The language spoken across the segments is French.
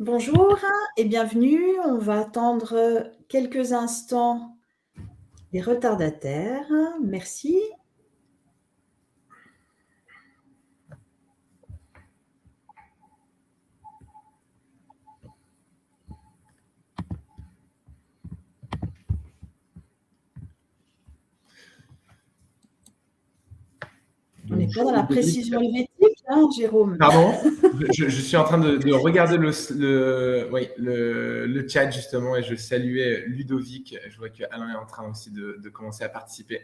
Bonjour et bienvenue. On va attendre quelques instants les retardataires. Merci. On n'est pas dans la précision helvétique, hein, Jérôme? Pardon, je suis en train de regarder le chat justement et je saluais Ludovic. Je vois que Alain est en train aussi de commencer à participer.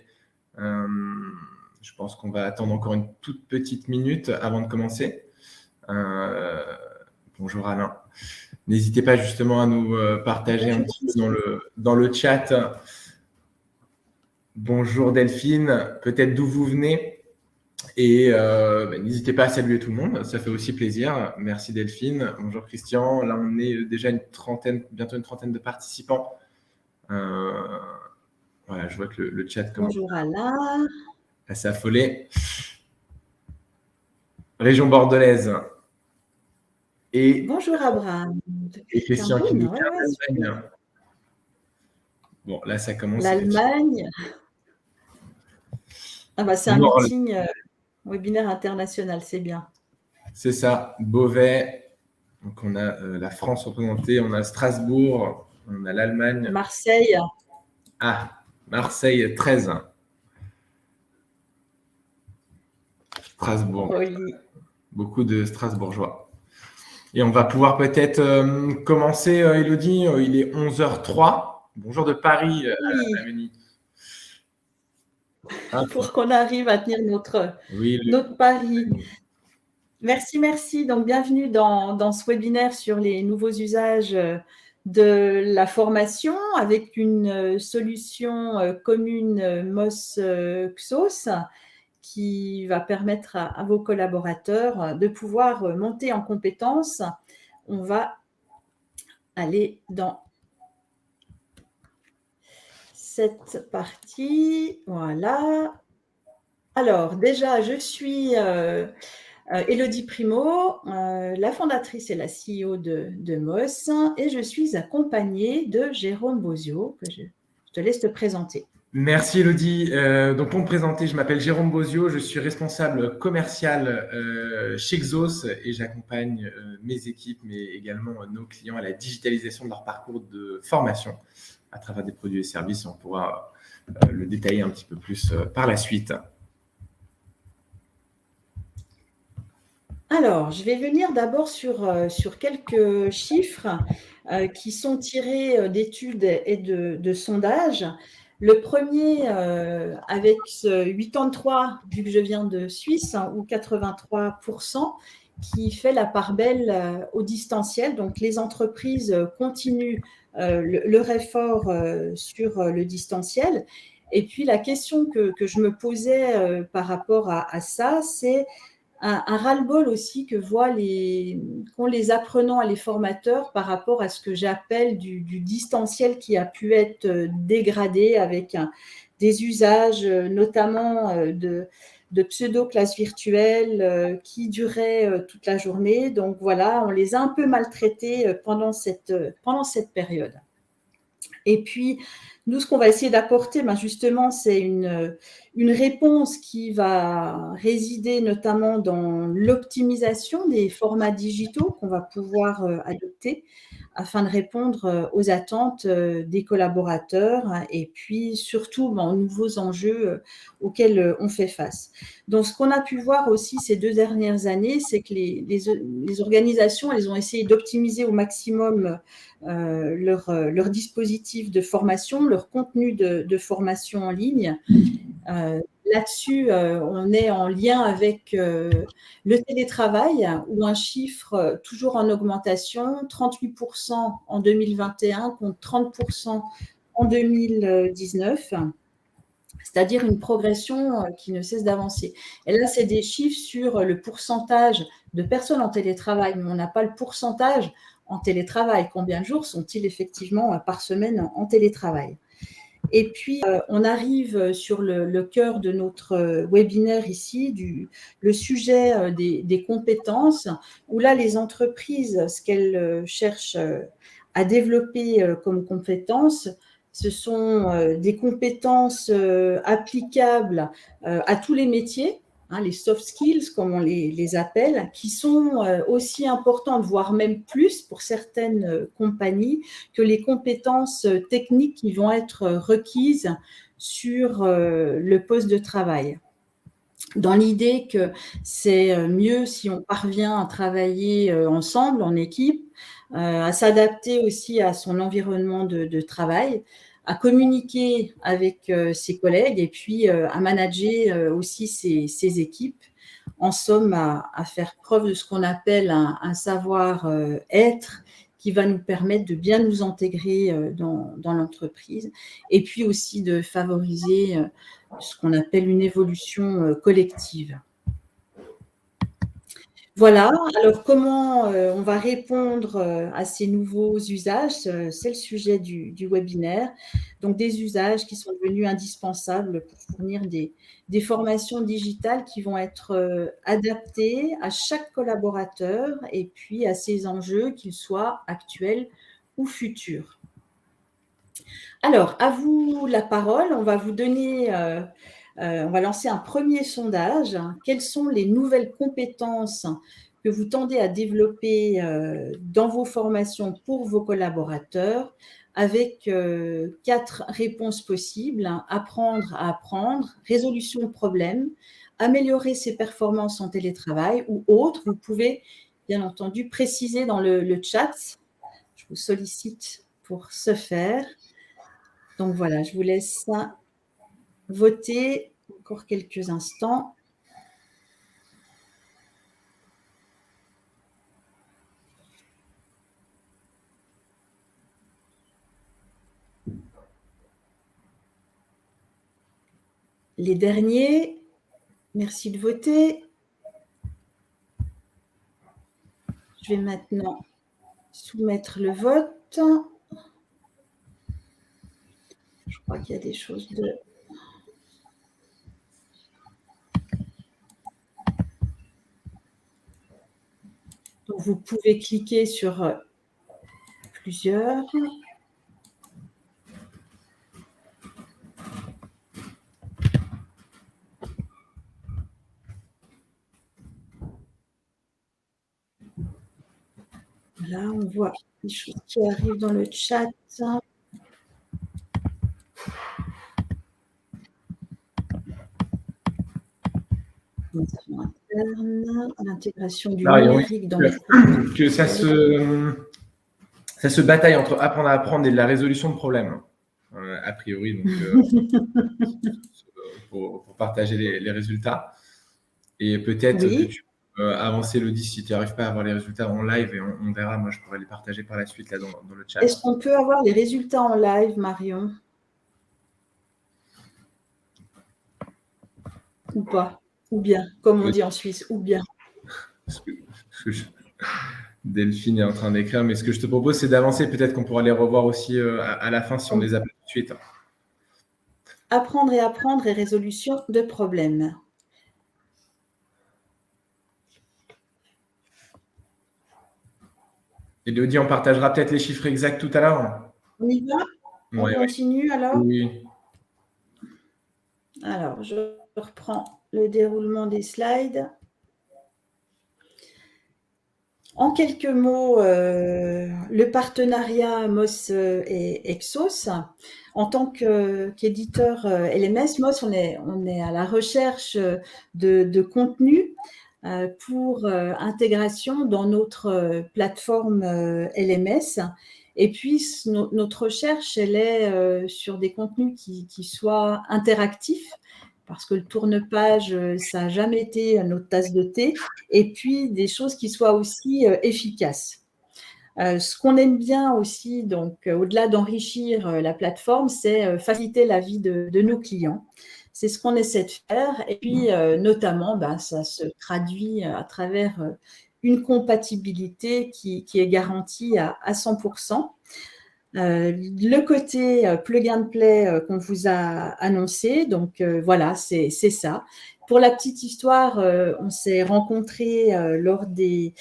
Je pense qu'on va attendre encore une toute petite minute avant de commencer. Bonjour Alain. N'hésitez pas justement à nous partager un petit peu dans le chat. Bonjour Delphine, peut-être d'où vous venez. Et n'hésitez pas à saluer tout le monde, ça fait aussi plaisir. Merci Delphine. Bonjour Christian. Là, on est déjà bientôt une trentaine de participants. Voilà, je vois que le chat commence à s'affoler. Région bordelaise. Et bonjour Abraham. Et Christian qui nous dit l'Allemagne. Bon, là, ça commence. L'Allemagne. Ah bah, c'est un meeting webinaire international, c'est bien. C'est ça, Beauvais. Donc, on a la France représentée, on a Strasbourg, on a l'Allemagne. Marseille. Ah, Marseille 13. Strasbourg. Oui. Beaucoup de Strasbourgeois. Et on va pouvoir peut-être commencer, Élodie. Il est 11h03. Bonjour de Paris, Amélie. Pour qu'on arrive à tenir notre pari. Merci. Donc, bienvenue dans ce webinaire sur les nouveaux usages de la formation avec une solution commune MOS-XOS qui va permettre à vos collaborateurs de pouvoir monter en compétences. On va aller dans cette partie. Voilà. Alors, déjà, je suis Élodie Primo, la fondatrice et la CEO de MOS, et je suis accompagnée de Jérôme Bozio, que je te laisse te présenter. Merci Élodie. Donc pour me présenter, je m'appelle Jérôme Bozio, je suis responsable commercial chez Xos et j'accompagne mes équipes, mais également nos clients à la digitalisation de leur parcours de formation à travers des produits et services. On pourra le détailler un petit peu plus par la suite. Alors, je vais venir d'abord sur quelques chiffres qui sont tirés d'études et de sondages. Le premier, avec 83, vu que je viens de Suisse, ou 83%, qui fait la part belle au distanciel. Donc, les entreprises continuent leur effort sur le distanciel. Et puis, la question que je me posais par rapport à ça, c'est un ras-le-bol aussi qu'ont les apprenants et les formateurs par rapport à ce que j'appelle du distanciel qui a pu être dégradé avec des usages notamment de pseudo-classes virtuelles qui duraient toute la journée. Donc voilà, on les a un peu maltraités pendant cette période. Et puis, nous, ce qu'on va essayer d'apporter, justement, c'est une réponse qui va résider notamment dans l'optimisation des formats digitaux qu'on va pouvoir adopter afin de répondre aux attentes des collaborateurs et puis surtout aux nouveaux enjeux auxquels on fait face. Donc, ce qu'on a pu voir aussi ces 2 dernières années, c'est que les organisations, elles ont essayé d'optimiser au maximum leur dispositif de formation, leur contenu de formation en ligne. Là-dessus, on est en lien avec le télétravail, où un chiffre toujours en augmentation, 38% en 2021 contre 30% en 2019. C'est-à-dire une progression qui ne cesse d'avancer. Et là, c'est des chiffres sur le pourcentage de personnes en télétravail, mais on n'a pas le pourcentage en télétravail. Combien de jours sont-ils effectivement par semaine en télétravail? Et puis, on arrive sur le cœur de notre webinaire ici, le sujet des compétences, où là, les entreprises, ce qu'elles cherchent à développer comme compétences, ce sont des compétences applicables à tous les métiers, hein, les soft skills, comme on les appelle, qui sont aussi importantes, voire même plus pour certaines compagnies, que les compétences techniques qui vont être requises sur le poste de travail. Dans l'idée que c'est mieux si on parvient à travailler ensemble, en équipe, à s'adapter aussi à son environnement de travail, à communiquer avec ses collègues et puis à manager aussi ses équipes. En somme, à faire preuve de ce qu'on appelle un savoir-être qui va nous permettre de bien nous intégrer dans l'entreprise et puis aussi de favoriser ce qu'on appelle une évolution collective. Voilà, alors comment on va répondre à ces nouveaux usages? C'est le sujet du webinaire. Donc des usages qui sont devenus indispensables pour fournir des formations digitales qui vont être adaptées à chaque collaborateur et puis à ses enjeux, qu'ils soient actuels ou futurs. Alors, à vous la parole, on va vous donner, on va lancer un premier sondage. Quelles sont les nouvelles compétences que vous tendez à développer dans vos formations pour vos collaborateurs, avec 4 réponses possibles: apprendre à apprendre, résolution de problèmes, améliorer ses performances en télétravail ou autre. Vous pouvez bien entendu préciser dans le chat. Je vous sollicite pour ce faire. Donc voilà, je vous laisse voter encore quelques instants. Les derniers, merci de voter. Je vais maintenant soumettre le vote. Je crois qu'il y a des choses de... Donc, vous pouvez cliquer sur plusieurs. Là, on voit des choses qui arrivent dans le chat. L'intégration du numérique dans les cours. Que ça se bataille entre apprendre à apprendre et de la résolution de problèmes, a priori, donc, pour partager les résultats. Et peut-être que tu peux avancer, Elodie, si tu n'arrives pas à avoir les résultats en live, et on verra. Moi, je pourrais les partager par la suite là, dans le chat. Est-ce qu'on peut avoir les résultats en live, Marion? Ou pas? Ou bien, comme on dit en Suisse, ou bien. Delphine est en train d'écrire, mais ce que je te propose, c'est d'avancer. Peut-être qu'on pourra les revoir aussi à la fin si on les appelle tout de suite. Apprendre et résolution de problèmes. Elodie, on partagera peut-être les chiffres exacts tout à l'heure. On y va? On continue alors? Oui. Alors, je reprends le déroulement des slides. En quelques mots, le partenariat MOS et Exos. En tant qu'éditeur LMS, MOS, on est à la recherche de contenu pour intégration dans notre plateforme LMS. Et puis, notre recherche, elle est sur des contenus qui soient interactifs, parce que le tourne-page, ça n'a jamais été notre tasse de thé, et puis des choses qui soient aussi efficaces. Ce qu'on aime bien aussi, donc au-delà d'enrichir la plateforme, c'est faciliter la vie de nos clients. C'est ce qu'on essaie de faire, et puis notamment, ça se traduit à travers une compatibilité qui est garantie à 100%. Le côté plug and play qu'on vous a annoncé. Donc voilà, c'est ça. Pour la petite histoire, on s'est rencontrés lors des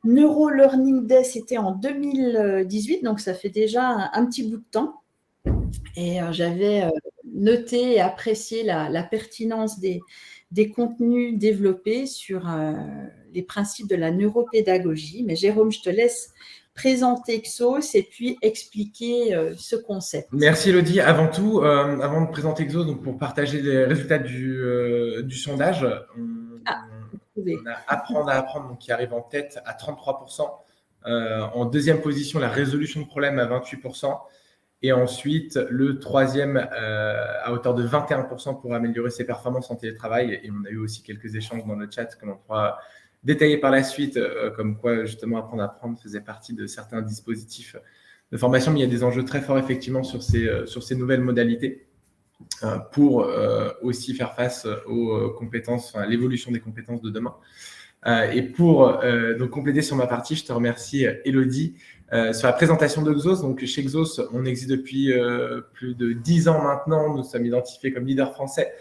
Neuro Learning Day, c'était en 2018, donc ça fait déjà un petit bout de temps. Et j'avais noté et apprécié la pertinence des contenus développés sur les principes de la neuropédagogie. Mais Jérôme, je te laisse présenter Exos et puis expliquer ce concept. Merci Elodie. Avant tout, avant de présenter Exos, donc pour partager les résultats du sondage, on a Apprendre à apprendre, donc qui arrive en tête à 33%. En deuxième position, la résolution de problèmes à 28%. Et ensuite, le troisième à hauteur de 21% pour améliorer ses performances en télétravail. Et on a eu aussi quelques échanges dans le chat que l'on pourra détailler par la suite, comme quoi justement Apprendre à apprendre faisait partie de certains dispositifs de formation. Mais il y a des enjeux très forts effectivement sur ces nouvelles modalités pour aussi faire face aux compétences, à l'évolution des compétences de demain. Et pour donc compléter sur ma partie, je te remercie Elodie sur la présentation d'Exos. Donc chez Exos, on existe depuis plus de 10 ans maintenant. Nous sommes identifiés comme leader français.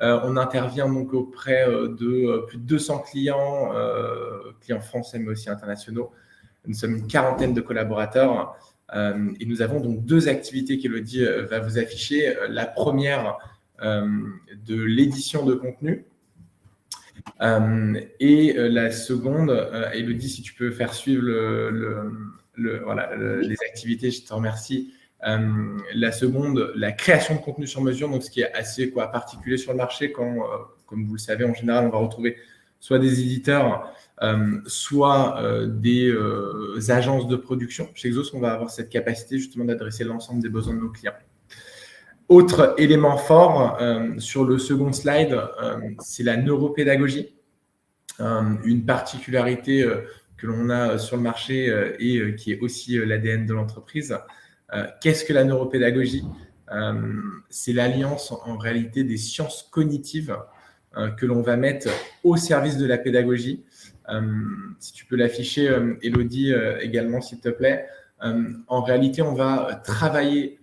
On intervient donc auprès de plus de 200 clients, clients français mais aussi internationaux. Nous sommes une quarantaine de collaborateurs et nous avons donc 2 activités qu'Elodie va vous afficher. La première de l'édition de contenu. Et la seconde, Elodie, si tu peux faire suivre les activités, je te remercie. La seconde, la création de contenu sur mesure, donc ce qui est assez particulier sur le marché quand, comme vous le savez, en général, on va retrouver soit des éditeurs, soit des agences de production. Chez Exos, on va avoir cette capacité justement d'adresser l'ensemble des besoins de nos clients. Autre élément fort sur le second slide, c'est la neuropédagogie. Une particularité que l'on a sur le marché et qui est aussi l'ADN de l'entreprise. Qu'est-ce que la neuropédagogie ? C'est l'alliance en réalité des sciences cognitives que l'on va mettre au service de la pédagogie. Si tu peux l'afficher, Elodie, également, s'il te plaît. En réalité, on va travailler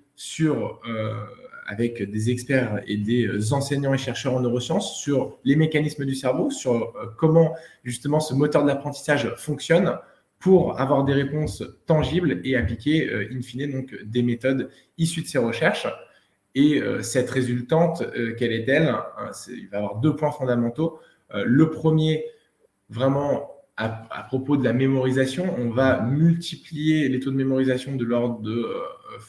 avec des experts et des enseignants et chercheurs en neurosciences sur les mécanismes du cerveau, sur comment justement ce moteur de l'apprentissage fonctionne pour avoir des réponses tangibles et appliquer in fine donc des méthodes issues de ces recherches. Et cette résultante, quelle est-elle ? Il va y avoir 2 points fondamentaux. Le premier, vraiment à propos de la mémorisation, on va multiplier les taux de mémorisation de l'ordre de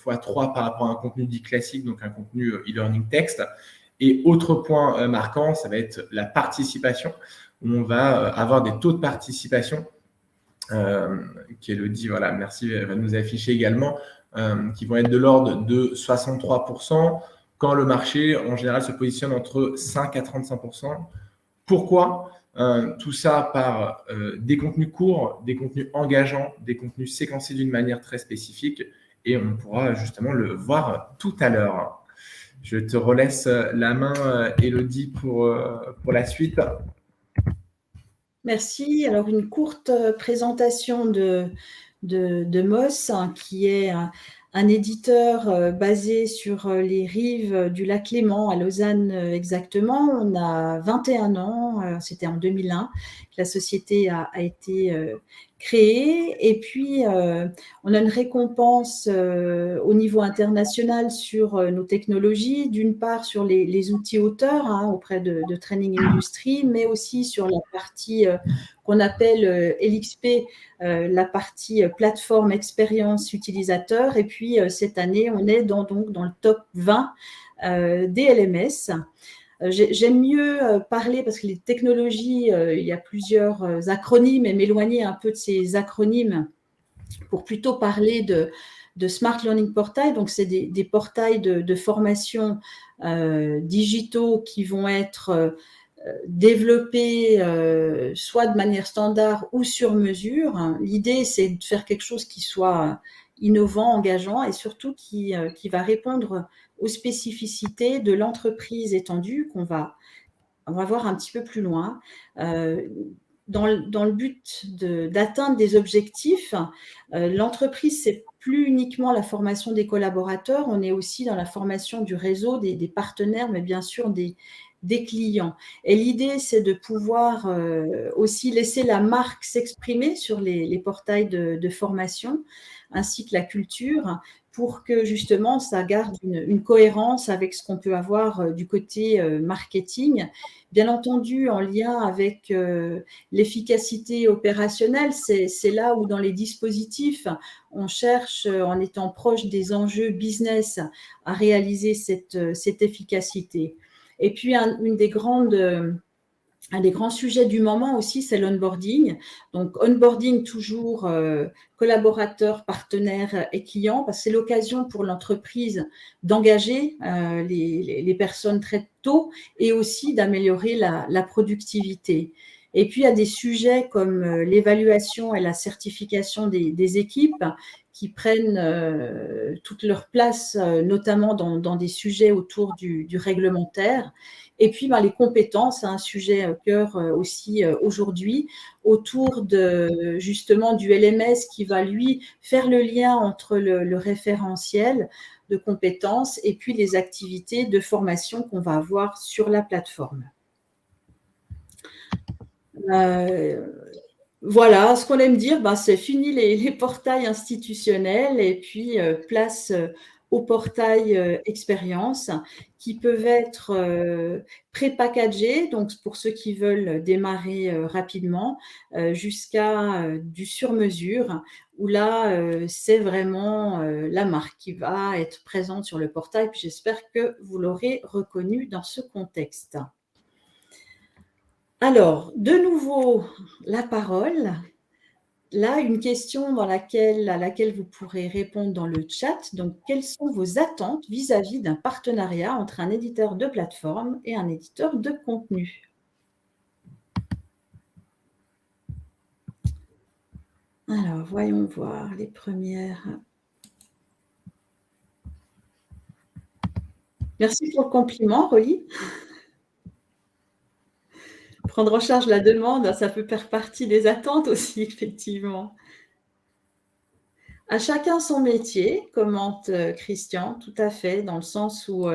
x3 par rapport à un contenu dit classique, donc un contenu e-learning texte. Et autre point marquant, ça va être la participation, où on va avoir des taux de participation, qu'Elodie, voilà, merci, va nous afficher également, qui vont être de l'ordre de 63%, quand le marché, en général, se positionne entre 5 à 35%. Pourquoi ? Tout ça par des contenus courts, des contenus engageants, des contenus séquencés d'une manière très spécifique, et on pourra justement le voir tout à l'heure. Je te relaisse la main, Elodie, pour la suite. Merci. Alors, une courte présentation de Moss, qui est un éditeur basé sur les rives du lac Léman, à Lausanne exactement. On a 21 ans, c'était en 2001 que la société a été créée. Et puis, on a une récompense au niveau international sur nos technologies, d'une part sur les outils auteurs auprès de Training Industry, mais aussi sur la partie qu'on appelle LXP, la partie plateforme expérience utilisateur. Et puis, cette année, on est dans le top 20 des LMS. J'aime mieux parler, parce que les technologies, il y a plusieurs acronymes, et m'éloigner un peu de ces acronymes pour plutôt parler de Smart Learning Portail. Donc, c'est des portails de formation digitaux qui vont être développés soit de manière standard ou sur mesure. L'idée, c'est de faire quelque chose qui soit innovant, engageant, et surtout qui va répondre aux spécificités de l'entreprise étendue qu'on va voir un petit peu plus loin. dans le but d'atteindre des objectifs, l'entreprise, c'est plus uniquement la formation des collaborateurs, on est aussi dans la formation du réseau, des partenaires, mais bien sûr des clients. Et l'idée, c'est de pouvoir aussi laisser la marque s'exprimer sur les portails de formation, ainsi que la culture, pour que justement ça garde une cohérence avec ce qu'on peut avoir du côté marketing. Bien entendu, en lien avec l'efficacité opérationnelle, c'est là où dans les dispositifs, on cherche, en étant proche des enjeux business, à réaliser cette efficacité. Et puis, un des grands sujets du moment aussi, c'est l'onboarding. Donc, onboarding toujours collaborateurs, partenaires et clients, parce que c'est l'occasion pour l'entreprise d'engager les personnes très tôt et aussi d'améliorer la productivité. Et puis, il y a des sujets comme l'évaluation et la certification des équipes qui prennent toute leur place, notamment dans des sujets autour du réglementaire. Et puis, les compétences, un sujet au cœur aussi aujourd'hui, autour justement du LMS qui va, lui, faire le lien entre le référentiel de compétences et puis les activités de formation qu'on va avoir sur la plateforme. Voilà, ce qu'on aime dire, c'est fini les portails institutionnels et puis place aux portails expérience qui peuvent être pré-packagés, donc pour ceux qui veulent démarrer rapidement, jusqu'à du sur-mesure, où là, c'est vraiment la marque qui va être présente sur le portail. Puis j'espère que vous l'aurez reconnu dans ce contexte. Alors, de nouveau, la parole. Là, une question à laquelle vous pourrez répondre dans le chat. Donc, quelles sont vos attentes vis-à-vis d'un partenariat entre un éditeur de plateforme et un éditeur de contenu? Alors, voyons voir les premières. Merci pour le compliment, Rolly. Prendre en charge la demande, ça peut faire partie des attentes aussi, effectivement. À chacun son métier, commente Christian, tout à fait, dans le sens où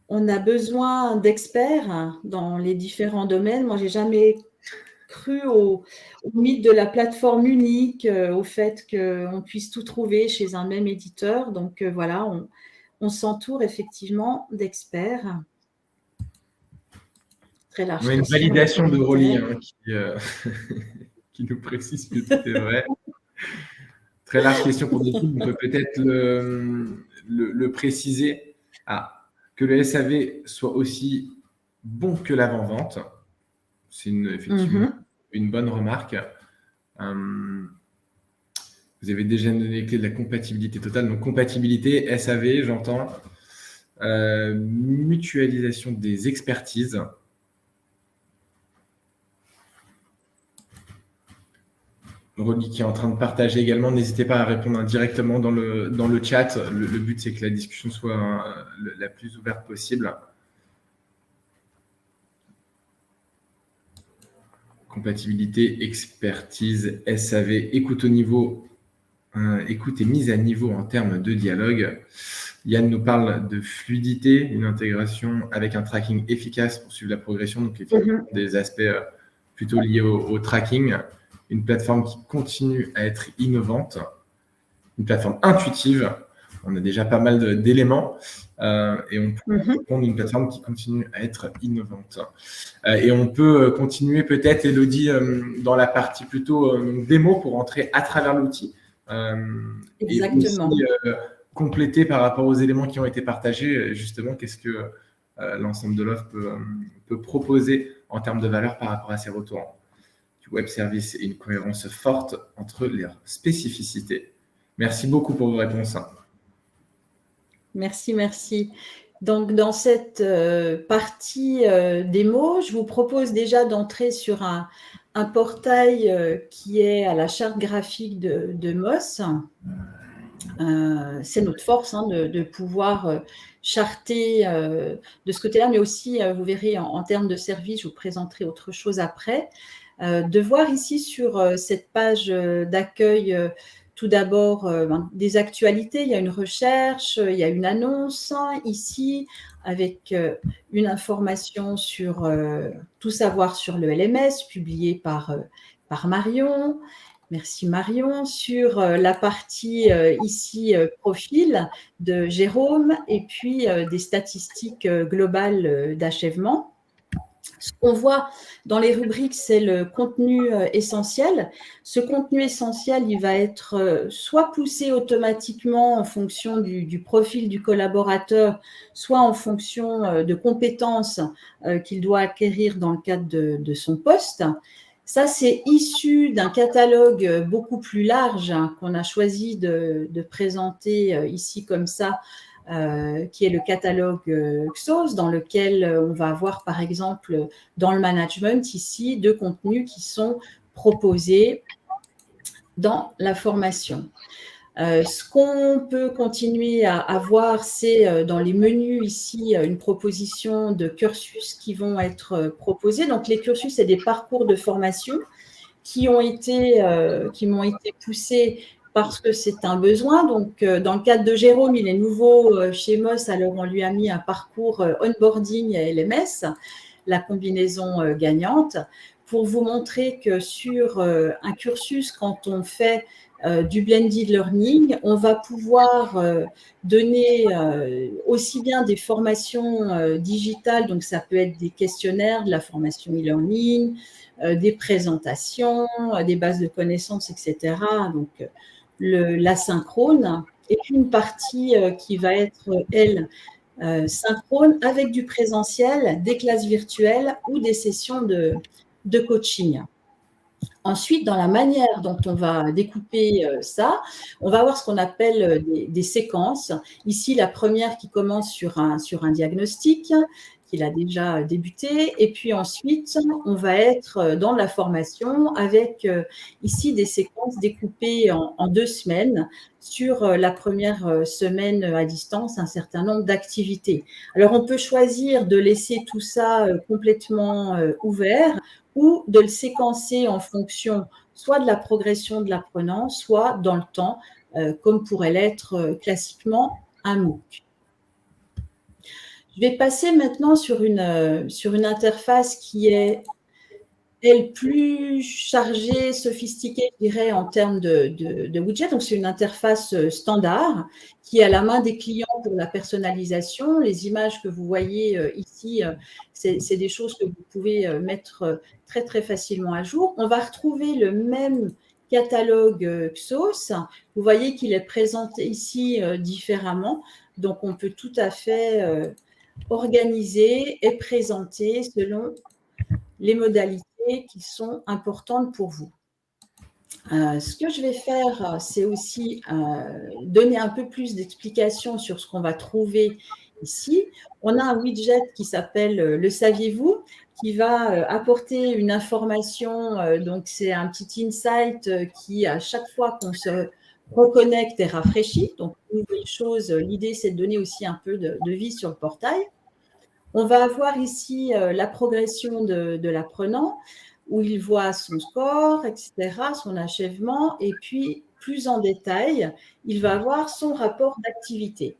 on a besoin d'experts dans les différents domaines. Moi, je n'ai jamais cru au mythe de la plateforme unique, au fait qu'on puisse tout trouver chez un même éditeur. Donc voilà, on s'entoure effectivement d'experts. Très large. On a une validation de Rolly qui nous précise que tout est vrai. Très large question pour l'équipe. On peut peut-être le préciser. Que le SAV soit aussi bon que l'avant-vente. C'est effectivement une bonne remarque. Vous avez déjà donné les clés de la compatibilité totale. Donc, compatibilité, SAV, j'entends. Mutualisation des expertises. Rolly qui est en train de partager également, n'hésitez pas à répondre directement dans le chat. Le but, c'est que la discussion soit la plus ouverte possible. Compatibilité, expertise, SAV, écoute et mise à niveau en termes de dialogue. Yann nous parle de fluidité, une intégration avec un tracking efficace pour suivre la progression, donc effectivement des aspects plutôt liés au tracking. Une plateforme qui continue à être innovante, une plateforme intuitive. On a déjà pas mal d'éléments et on peut prendre une plateforme qui continue à être innovante. Et on peut continuer peut-être, Elodie, dans la partie plutôt démo pour entrer à travers l'outil. Exactement. Et aussi compléter par rapport aux éléments qui ont été partagés, justement, qu'est-ce que l'ensemble de l'offre peut proposer en termes de valeur par rapport à ces retours. Web service et une cohérence forte entre leurs spécificités. Merci beaucoup pour vos réponses. Merci. Donc, dans cette partie démo, je vous propose déjà d'entrer sur un portail qui est à la charte graphique de Moz. C'est notre force de pouvoir charté de ce côté-là, mais aussi, vous verrez, en termes de service, je vous présenterai autre chose après. De voir ici sur cette page d'accueil, tout d'abord, des actualités. Il y a une recherche, il y a une annonce ici avec une information sur tout savoir sur le LMS, publiée par Marion. Merci Marion. Sur la partie ici profil de Jérôme et puis des statistiques globales d'achèvement. Ce qu'on voit dans les rubriques, c'est le contenu essentiel. Ce contenu essentiel, il va être soit poussé automatiquement en fonction du profil du collaborateur, soit en fonction de compétences qu'il doit acquérir dans le cadre de son poste. Ça, c'est issu d'un catalogue beaucoup plus large qu'on a choisi de présenter ici comme ça, qui est le catalogue Xos, dans lequel on va avoir par exemple dans le management ici 2 contenus qui sont proposés dans la formation. Ce qu'on peut continuer à avoir, c'est dans les menus ici une proposition de cursus qui vont être proposés. Donc les cursus, c'est des parcours de formation qui m'ont été poussés parce que c'est un besoin. Donc, dans le cadre de Jérôme, il est nouveau chez Moss, alors on lui a mis un parcours onboarding à LMS, la combinaison gagnante, pour vous montrer que sur un cursus, quand on fait du blended learning, on va pouvoir donner aussi bien des formations digitales, donc ça peut être des questionnaires, de la formation e-learning, des présentations, des bases de connaissances, etc. Donc, l'asynchrone, et puis une partie qui va être, elle, synchrone avec du présentiel, des classes virtuelles ou des sessions de coaching. Ensuite, dans la manière dont on va découper ça, on va avoir ce qu'on appelle des séquences. Ici, la première qui commence sur un diagnostic, qu'il a déjà débuté. Et puis ensuite, on va être dans la formation avec ici des séquences découpées en 2 semaines. Sur la première semaine à distance, un certain nombre d'activités. Alors, on peut choisir de laisser tout ça complètement ouvert ou de le séquencer en fonction soit de la progression de l'apprenant, soit dans le temps, comme pourrait l'être classiquement un MOOC. Je vais passer maintenant sur une interface qui est, elle, plus chargée, sophistiquée, je dirais, en termes de widget. Donc, c'est une interface standard qui est à la main des clients pour la personnalisation. Les images que vous voyez ici, c'est des choses que vous pouvez mettre très, très facilement à jour. On va retrouver le même catalogue Xos. Vous voyez qu'il est présenté ici différemment. Donc, on peut tout à fait organiser et présenter selon les modalités qui sont importantes pour vous. Ce que je vais faire, c'est aussi donner un peu plus d'explications sur ce qu'on va trouver ici. On a un widget qui s'appelle Le saviez-vous, qui va apporter une information. Donc, c'est un petit insight qui, à chaque fois qu'on se reconnecte, est rafraîchi. Donc, une nouvelle chose, l'idée, c'est de donner aussi un peu de vie sur le portail. On va avoir ici la progression de l'apprenant, où il voit son score, etc., son achèvement, et puis plus en détail, il va avoir son rapport d'activité.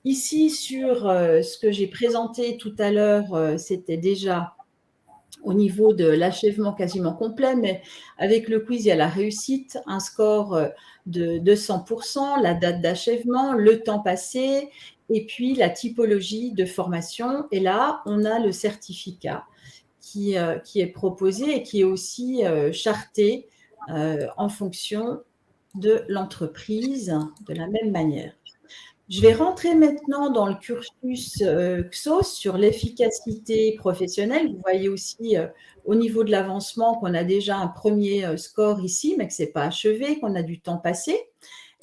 Ici, sur ce que j'ai présenté tout à l'heure, c'était déjà au niveau de l'achèvement quasiment complet, mais avec le quiz, il y a la réussite, un score de 100%, la date d'achèvement, le temps passé, et puis la typologie de formation. Et là, on a le certificat qui est proposé et qui est aussi charté en fonction de l'entreprise de la même manière. Je vais rentrer maintenant dans le cursus Xos sur l'efficacité professionnelle. Vous voyez aussi au niveau de l'avancement qu'on a déjà un premier score ici, mais que ce n'est pas achevé, qu'on a du temps passé.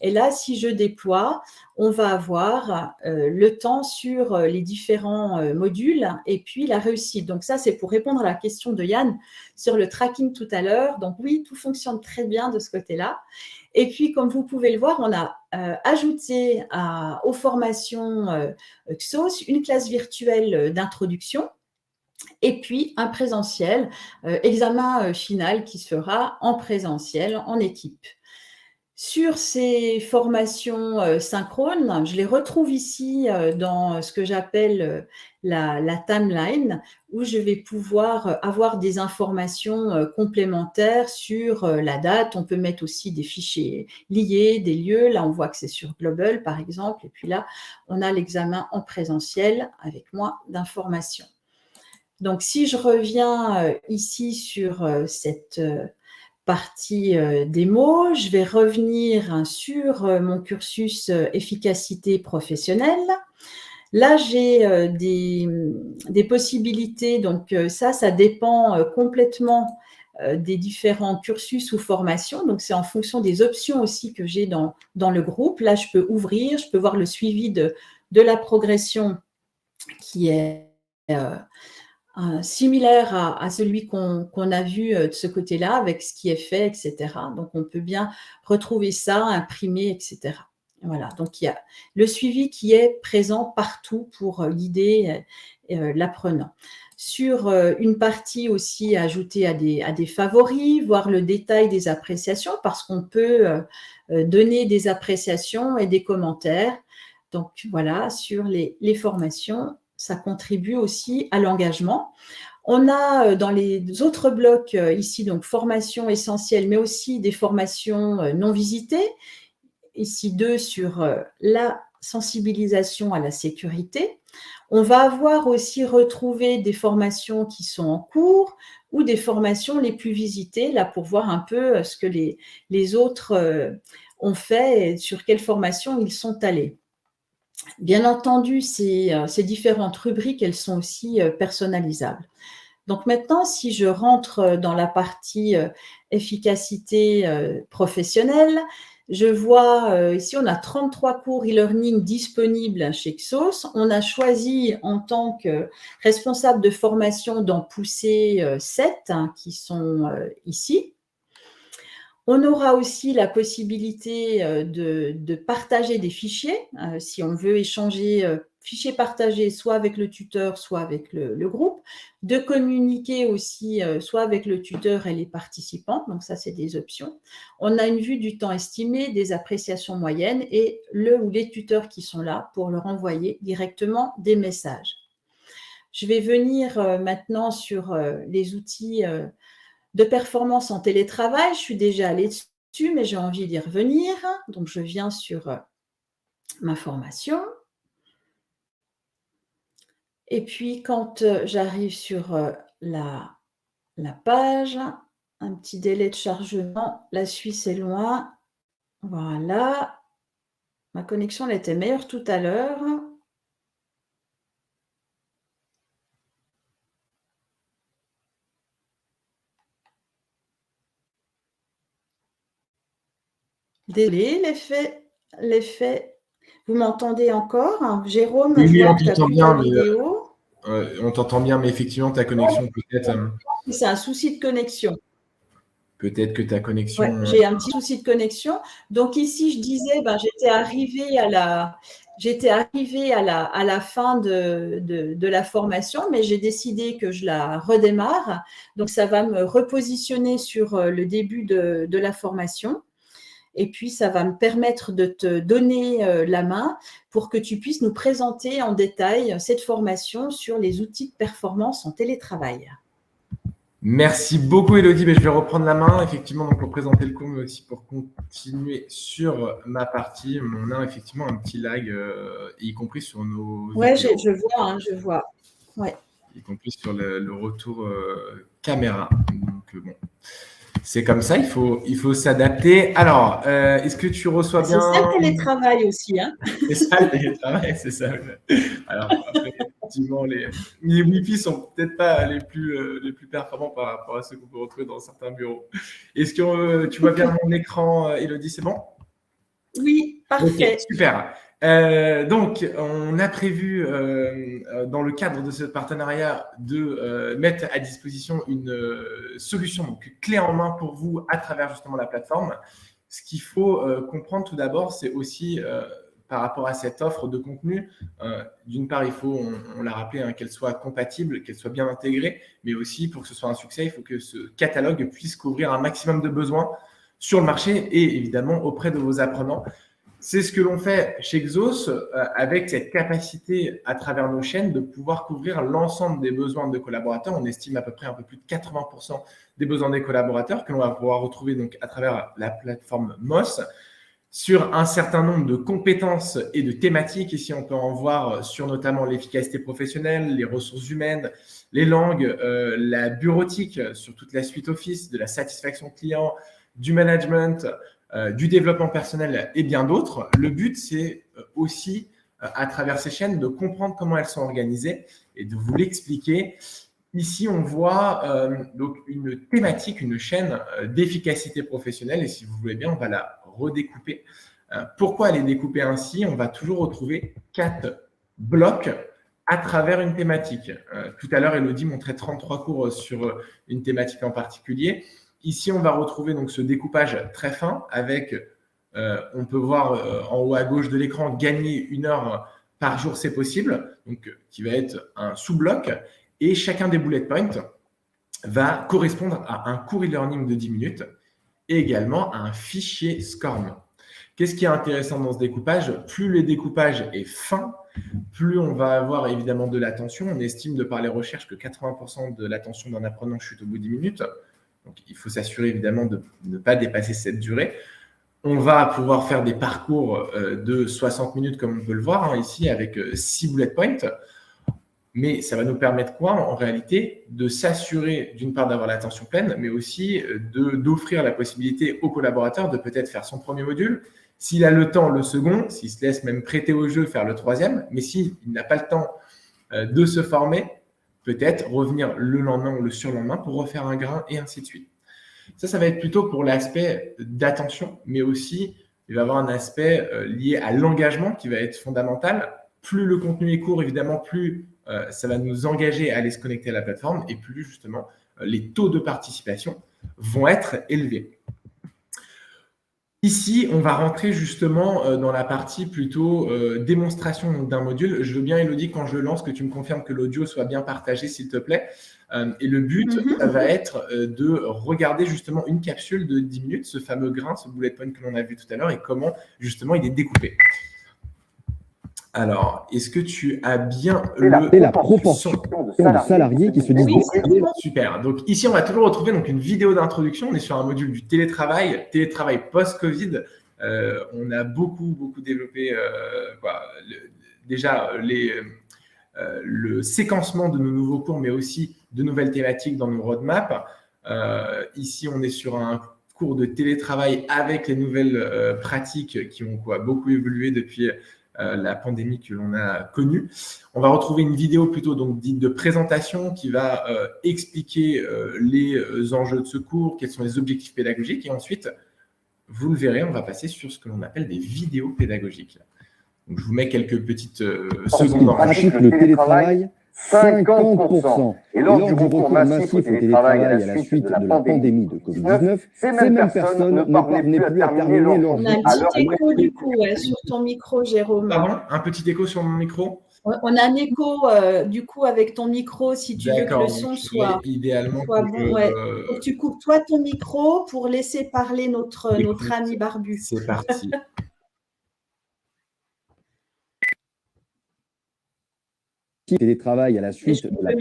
Et là, si je déploie, on va avoir le temps sur les différents modules et puis la réussite. Donc ça, c'est pour répondre à la question de Yann sur le tracking tout à l'heure. Donc oui, tout fonctionne très bien de ce côté-là. Et puis, comme vous pouvez le voir, on a ajouté aux formations XOS une classe virtuelle d'introduction et puis un présentiel, examen final qui se fera en présentiel, en équipe. Sur ces formations synchrones, je les retrouve ici dans ce que j'appelle la timeline, où je vais pouvoir avoir des informations complémentaires sur la date. On peut mettre aussi des fichiers liés, des lieux. Là, on voit que c'est sur Global, par exemple. Et puis là, on a l'examen en présentiel avec moins d'informations. Donc, si je reviens ici sur cette partie démo, je vais revenir sur mon cursus efficacité professionnelle. Là, j'ai des possibilités, donc ça dépend complètement des différents cursus ou formations. Donc, c'est en fonction des options aussi que j'ai dans le groupe. Là, je peux ouvrir, je peux voir le suivi de la progression qui est similaire à celui qu'on a vu de ce côté-là, avec ce qui est fait, etc. Donc, on peut bien retrouver ça, imprimer, etc. Voilà, donc il y a le suivi qui est présent partout pour guider l'apprenant. Sur une partie aussi ajoutée à des favoris, voir le détail des appréciations, parce qu'on peut donner des appréciations et des commentaires. Donc voilà, sur les formations, ça contribue aussi à l'engagement. On a dans les autres blocs ici, donc formation essentielle, mais aussi des formations non visitées. Ici 2 sur la sensibilisation à la sécurité. On va avoir aussi retrouvé des formations qui sont en cours ou des formations les plus visitées, là pour voir un peu ce que les autres ont fait et sur quelles formations ils sont allés. Bien entendu, ces différentes rubriques, elles sont aussi personnalisables. Donc maintenant, si je rentre dans la partie efficacité professionnelle, je vois ici, on a 33 cours e-learning disponibles chez XOS. On a choisi en tant que responsable de formation d'en pousser 7 qui sont ici. On aura aussi la possibilité de partager des fichiers, si on veut échanger fichiers partagés soit avec le tuteur, soit avec le groupe, de communiquer aussi soit avec le tuteur et les participants, donc ça c'est des options. On a une vue du temps estimé, des appréciations moyennes et le ou les tuteurs qui sont là pour leur envoyer directement des messages. Je vais venir maintenant sur les outils de performance en télétravail. Je suis déjà allée dessus, mais j'ai envie d'y revenir. Donc, je viens sur ma formation. Et puis, quand j'arrive sur la page, un petit délai de chargement. La Suisse est loin. Voilà. Ma connexion, elle était meilleure tout à l'heure. Désolée, l'effet. Vous m'entendez encore? Jérôme, Oui, je oui, vois on que tu as t'entend plus ta bien, mais vidéo. on t'entend bien, mais effectivement, ta connexion C'est un souci de connexion. peut-être que ta connexion. Ouais, j'ai un petit souci de connexion. Donc ici, je disais, j'étais arrivée à la fin de la formation, mais j'ai décidé que je la redémarre. Donc ça va me repositionner sur le début de la formation. Et puis, ça va me permettre de te donner la main pour que tu puisses nous présenter en détail cette formation sur les outils de performance en télétravail. Merci beaucoup, Elodie. Je vais reprendre la main, effectivement, donc pour présenter le cours, mais aussi pour continuer sur ma partie. On a effectivement un petit lag, y compris sur nos Oui, vidéos. je vois. Ouais. Y compris sur le retour caméra. Donc, bon, c'est comme ça, il faut s'adapter. Alors, est-ce que tu reçois bien… C'est ça le télétravail aussi. Hein. C'est ça le télétravail, c'est ça. Alors, après, effectivement, les Wi-Fi sont peut-être pas les plus performants par rapport à ceux qu'on peut retrouver dans certains bureaux. Est-ce que tu vois bien mon écran, Elodie, c'est bon? Oui, Ok, parfait. super. Donc, on a prévu, dans le cadre de ce partenariat, de mettre à disposition une solution donc, clé en main pour vous à travers justement la plateforme. Ce qu'il faut comprendre tout d'abord, c'est aussi par rapport à cette offre de contenu, d'une part, il faut, on l'a rappelé, hein, qu'elle soit compatible, qu'elle soit bien intégrée, mais aussi pour que ce soit un succès, il faut que ce catalogue puisse couvrir un maximum de besoins sur le marché et évidemment auprès de vos apprenants. C'est ce que l'on fait chez Exos avec cette capacité à travers nos chaînes de pouvoir couvrir l'ensemble des besoins de collaborateurs. On estime à peu près un peu plus de 80% des besoins des collaborateurs que l'on va pouvoir retrouver donc à travers la plateforme Moss sur un certain nombre de compétences et de thématiques. Ici, on peut en voir sur notamment l'efficacité professionnelle, les ressources humaines, les langues, la bureautique sur toute la suite Office, de la satisfaction client, du management, du développement personnel et bien d'autres. Le but, c'est aussi, à travers ces chaînes, de comprendre comment elles sont organisées et de vous l'expliquer. Ici, on voit donc une thématique, une chaîne d'efficacité professionnelle. Et si vous voulez bien, on va la redécouper. Pourquoi elle est découpée ainsi? On va toujours retrouver 4 blocs à travers une thématique. Tout à l'heure, Elodie montrait 33 cours sur une thématique en particulier. Ici, on va retrouver donc ce découpage très fin avec, on peut voir en haut à gauche de l'écran, gagner 1 heure par jour, c'est possible, donc qui va être un sous-bloc. Et chacun des bullet points va correspondre à un cours e-learning de 10 minutes et également à un fichier SCORM. Qu'est-ce qui est intéressant dans ce découpage? Plus le découpage est fin, plus on va avoir évidemment de l'attention. On estime de par les recherches que 80% de l'attention d'un apprenant chute au bout de 10 minutes. Donc, il faut s'assurer évidemment de ne pas dépasser cette durée. On va pouvoir faire des parcours de 60 minutes comme on peut le voir ici avec 6 bullet points. Mais ça va nous permettre quoi en réalité? De s'assurer d'une part d'avoir l'attention pleine, mais aussi d'offrir la possibilité aux collaborateurs de peut-être faire son premier module. S'il a le temps, le second, s'il se laisse même prêter au jeu, faire le troisième. Mais s'il n'a pas le temps de se former, peut-être revenir le lendemain ou le surlendemain pour refaire un grain et ainsi de suite. Ça va être plutôt pour l'aspect d'attention, mais aussi il va y avoir un aspect lié à l'engagement qui va être fondamental. Plus le contenu est court, évidemment, plus ça va nous engager à aller se connecter à la plateforme et plus justement les taux de participation vont être élevés. Ici, on va rentrer justement dans la partie plutôt démonstration d'un module. Je veux bien, Elodie, quand je lance, que tu me confirmes que l'audio soit bien partagé, s'il te plaît. Et le but, ça va être de regarder justement une capsule de 10 minutes, ce fameux grain, ce bullet point que l'on a vu tout à l'heure, et comment justement il est découpé. Alors, est-ce que tu as bien la proportion de salariés qui se disent Super. Donc ici, on va toujours retrouver donc une vidéo d'introduction. On est sur un module du télétravail post-Covid. On a beaucoup développé déjà le séquencement de nos nouveaux cours, mais aussi de nouvelles thématiques dans nos roadmaps. Ici, on est sur un cours de télétravail avec les nouvelles pratiques qui ont beaucoup évolué depuis la pandémie que l'on a connue. On va retrouver une vidéo plutôt donc dite de présentation qui va expliquer les enjeux de ce cours, quels sont les objectifs pédagogiques, et ensuite, vous le verrez, on va passer sur ce que l'on appelle des vidéos pédagogiques. Donc, je vous mets quelques petites secondes en pratique le télétravail 50%. Et lors du recours massif au télétravail à la suite de la pandémie de Covid-19, ces mêmes personnes ne parvenaient plus à terminer leur journée. On a un petit écho du coup sur ton micro, Jérôme. Pardon, un petit écho sur mon micro? On a un écho du coup avec ton micro, si tu veux que le son soit idéalement bon. Ouais. Faut que tu coupes toi ton micro pour laisser parler notre ami Barbu. C'est parti. Télétravail à la suite de la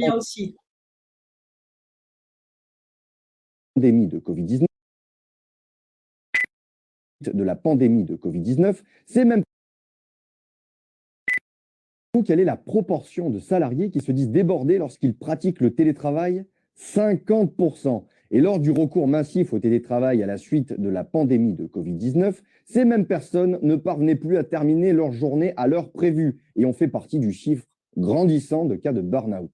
pandémie de Covid-19, c'est même quelle est la proportion de salariés qui se disent débordés lorsqu'ils pratiquent le télétravail? 50%. Et lors du recours massif au télétravail à la suite de la pandémie de Covid-19, ces mêmes personnes ne parvenaient plus à terminer leur journée à l'heure prévue et ont fait partie du chiffre grandissant de cas de burn-out.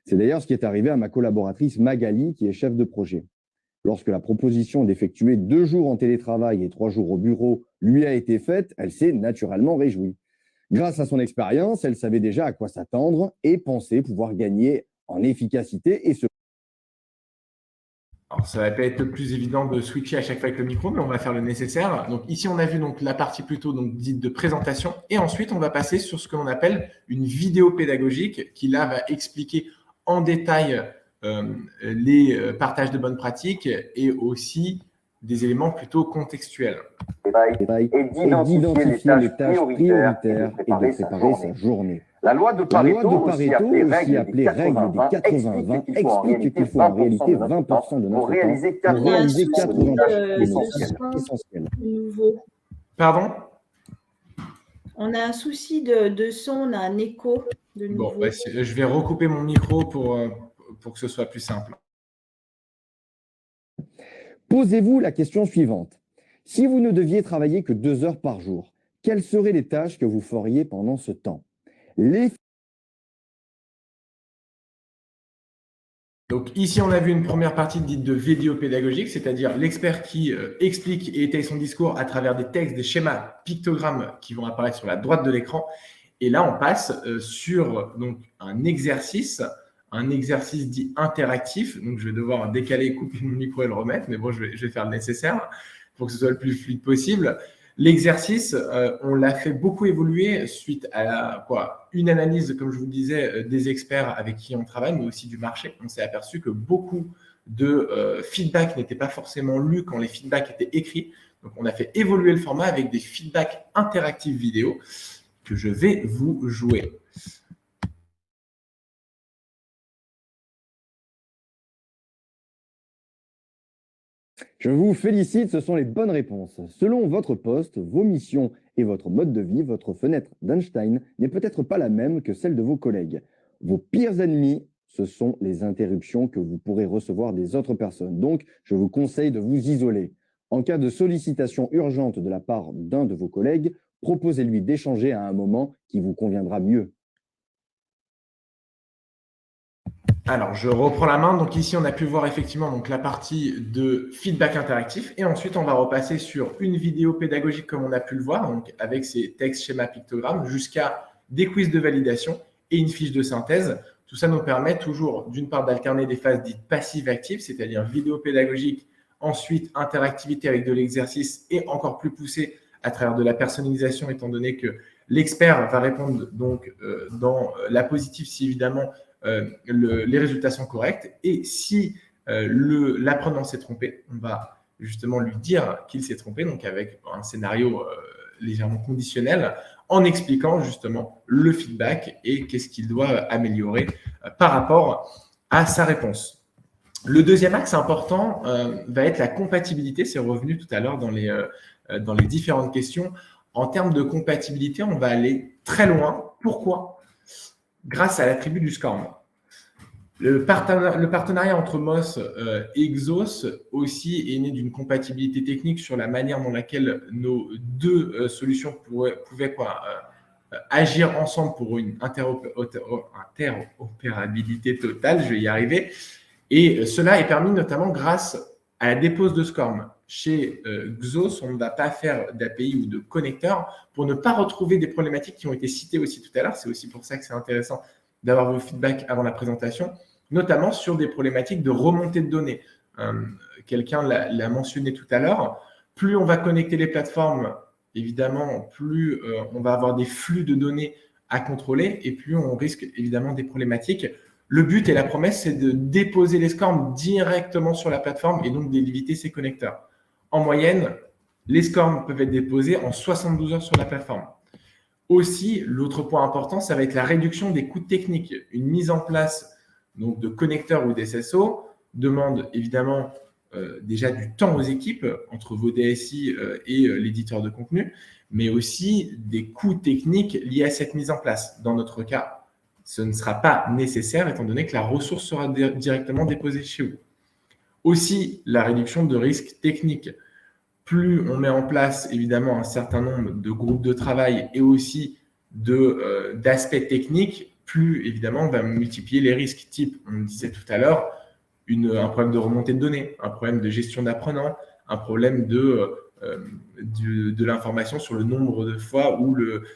C'est d'ailleurs ce qui est arrivé à ma collaboratrice Magali, qui est chef de projet. Lorsque la proposition d'effectuer 2 jours en télétravail et 3 jours au bureau lui a été faite, elle s'est naturellement réjouie. Grâce à son expérience, elle savait déjà à quoi s'attendre et pensait pouvoir gagner en efficacité et se... Alors, ça va pas être le plus évident de switcher à chaque fois avec le micro, mais on va faire le nécessaire. Donc, ici, on a vu donc, la partie plutôt donc, dite de présentation. Et ensuite, on va passer sur ce que l'on appelle une vidéo pédagogique qui, là, va expliquer en détail les partages de bonnes pratiques et aussi des éléments plutôt contextuels. Et d'identifier les tâches prioritaires et de préparer sa journée. La loi de Pareto, aussi appelée règle des 80-20, explique qu'il faut en réalité 20% de notre temps pour réaliser 80 tâches essentielles. Pardon ? On a un souci de son, on a un écho de nouveau. Bon, je vais recouper mon micro pour que ce soit plus simple. Posez-vous la question suivante. Si vous ne deviez travailler que 2 heures par jour, quelles seraient les tâches que vous feriez pendant ce temps ? Donc ici, on a vu une première partie dite de vidéo pédagogique, c'est-à-dire l'expert qui explique et étaye son discours à travers des textes, des schémas, pictogrammes qui vont apparaître sur la droite de l'écran. Et là, on passe sur donc, un exercice dit interactif. Donc, je vais devoir décaler, couper mon micro et le remettre, mais bon, je vais faire le nécessaire pour que ce soit le plus fluide possible. L'exercice, on l'a fait beaucoup évoluer suite à une analyse, comme je vous disais, des experts avec qui on travaille, mais aussi du marché. On s'est aperçu que beaucoup de feedback n'étaient pas forcément lus quand les feedbacks étaient écrits. Donc, on a fait évoluer le format avec des feedbacks interactifs vidéo que je vais vous jouer. Je vous félicite, ce sont les bonnes réponses. Selon votre poste, vos missions et votre mode de vie, votre fenêtre d'Einstein n'est peut-être pas la même que celle de vos collègues. Vos pires ennemis, ce sont les interruptions que vous pourrez recevoir des autres personnes. Donc, je vous conseille de vous isoler. En cas de sollicitation urgente de la part d'un de vos collègues, proposez-lui d'échanger à un moment qui vous conviendra mieux. Alors, je reprends la main. Donc ici, on a pu voir effectivement donc, la partie de feedback interactif. Et ensuite, on va repasser sur une vidéo pédagogique comme on a pu le voir, donc avec ces textes, schémas, pictogrammes, jusqu'à des quiz de validation et une fiche de synthèse. Tout ça nous permet toujours, d'une part, d'alterner des phases dites passives-actives, c'est-à-dire vidéo pédagogique, ensuite interactivité avec de l'exercice et encore plus poussé à travers de la personnalisation, étant donné que l'expert va répondre donc dans la positive si évidemment les résultats sont corrects. Et si l'apprenant s'est trompé, on va justement lui dire qu'il s'est trompé, donc avec un scénario légèrement conditionnel, en expliquant justement le feedback et qu'est-ce qu'il doit améliorer par rapport à sa réponse. Le deuxième axe important va être la compatibilité. C'est revenu tout à l'heure dans les différentes questions. En termes de compatibilité, on va aller très loin. Pourquoi ? Grâce à l'attribut du SCORM. Le partenariat entre Moss et Exos aussi est né d'une compatibilité technique sur la manière dans laquelle nos deux solutions pouvaient agir ensemble pour une interopérabilité totale, je vais y arriver. Et cela est permis notamment grâce à la dépose de SCORM. Chez Xos, on ne va pas faire d'API ou de connecteur pour ne pas retrouver des problématiques qui ont été citées aussi tout à l'heure. C'est aussi pour ça que c'est intéressant d'avoir vos feedbacks avant la présentation, notamment sur des problématiques de remontée de données. Quelqu'un l'a mentionné tout à l'heure. Plus on va connecter les plateformes, évidemment, plus on va avoir des flux de données à contrôler et plus on risque évidemment des problématiques. Le but et la promesse, c'est de déposer les SCORM directement sur la plateforme et donc d'éviter ces connecteurs. En moyenne, les SCORM peuvent être déposés en 72 heures sur la plateforme. Aussi, l'autre point important, ça va être la réduction des coûts techniques. Une mise en place donc, de connecteurs ou d'SSO demande évidemment déjà du temps aux équipes entre vos DSI et l'éditeur de contenu, mais aussi des coûts techniques liés à cette mise en place. Dans notre cas, ce ne sera pas nécessaire étant donné que la ressource sera directement déposée chez vous. Aussi, la réduction de risques techniques. Plus on met en place évidemment un certain nombre de groupes de travail et aussi d'aspects techniques, plus évidemment on va multiplier les risques type, on le disait tout à l'heure, un problème de remontée de données, un problème de gestion d'apprenants, un problème de l'information sur le nombre de fois où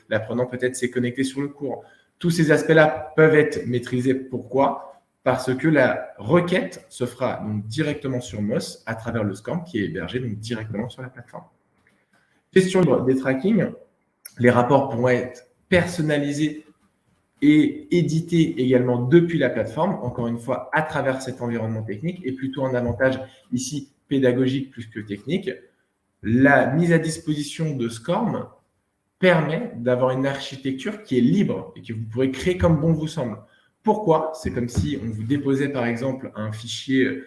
l'apprenant peut-être s'est connecté sur le cours. Tous ces aspects-là peuvent être maîtrisés. Pourquoi ? Parce que la requête se fera donc directement sur Moz à travers le SCORM qui est hébergé donc directement sur la plateforme. Gestion des tracking, les rapports pourront être personnalisés et édités également depuis la plateforme, encore une fois à travers cet environnement technique, et plutôt un avantage ici pédagogique plus que technique. La mise à disposition de SCORM permet d'avoir une architecture qui est libre et que vous pourrez créer comme bon vous semble. Pourquoi ? C'est comme si on vous déposait par exemple un fichier,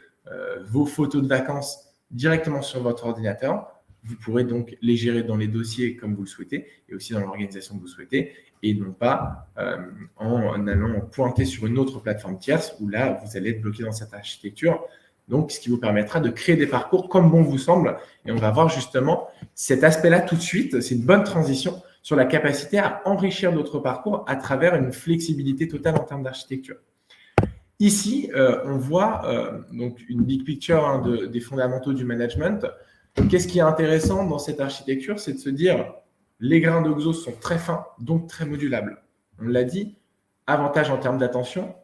vos photos de vacances directement sur votre ordinateur. Vous pourrez donc les gérer dans les dossiers comme vous le souhaitez et aussi dans l'organisation que vous souhaitez et non pas en allant pointer sur une autre plateforme tierce où là, vous allez être bloqué dans cette architecture. Donc, ce qui vous permettra de créer des parcours comme bon vous semble. Et on va voir justement cet aspect-là tout de suite. C'est une bonne transition sur la capacité à enrichir d'autres parcours à travers une flexibilité totale en termes d'architecture. Ici, on voit donc une big picture des fondamentaux du management. Qu'est-ce qui est intéressant dans cette architecture? C'est de se dire les grains de Xos sont très fins, donc très modulables. On l'a dit, avantage en termes d'attention,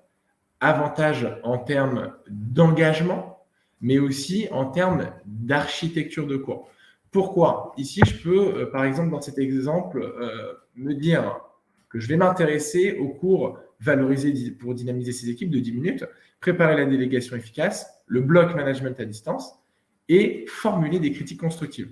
avantage en termes d'engagement, mais aussi en termes d'architecture de cours. Pourquoi? Ici, je peux, par exemple, dans cet exemple, me dire que je vais m'intéresser au cours valorisé pour dynamiser ses équipes de 10 minutes, préparer la délégation efficace, le bloc management à distance et formuler des critiques constructives.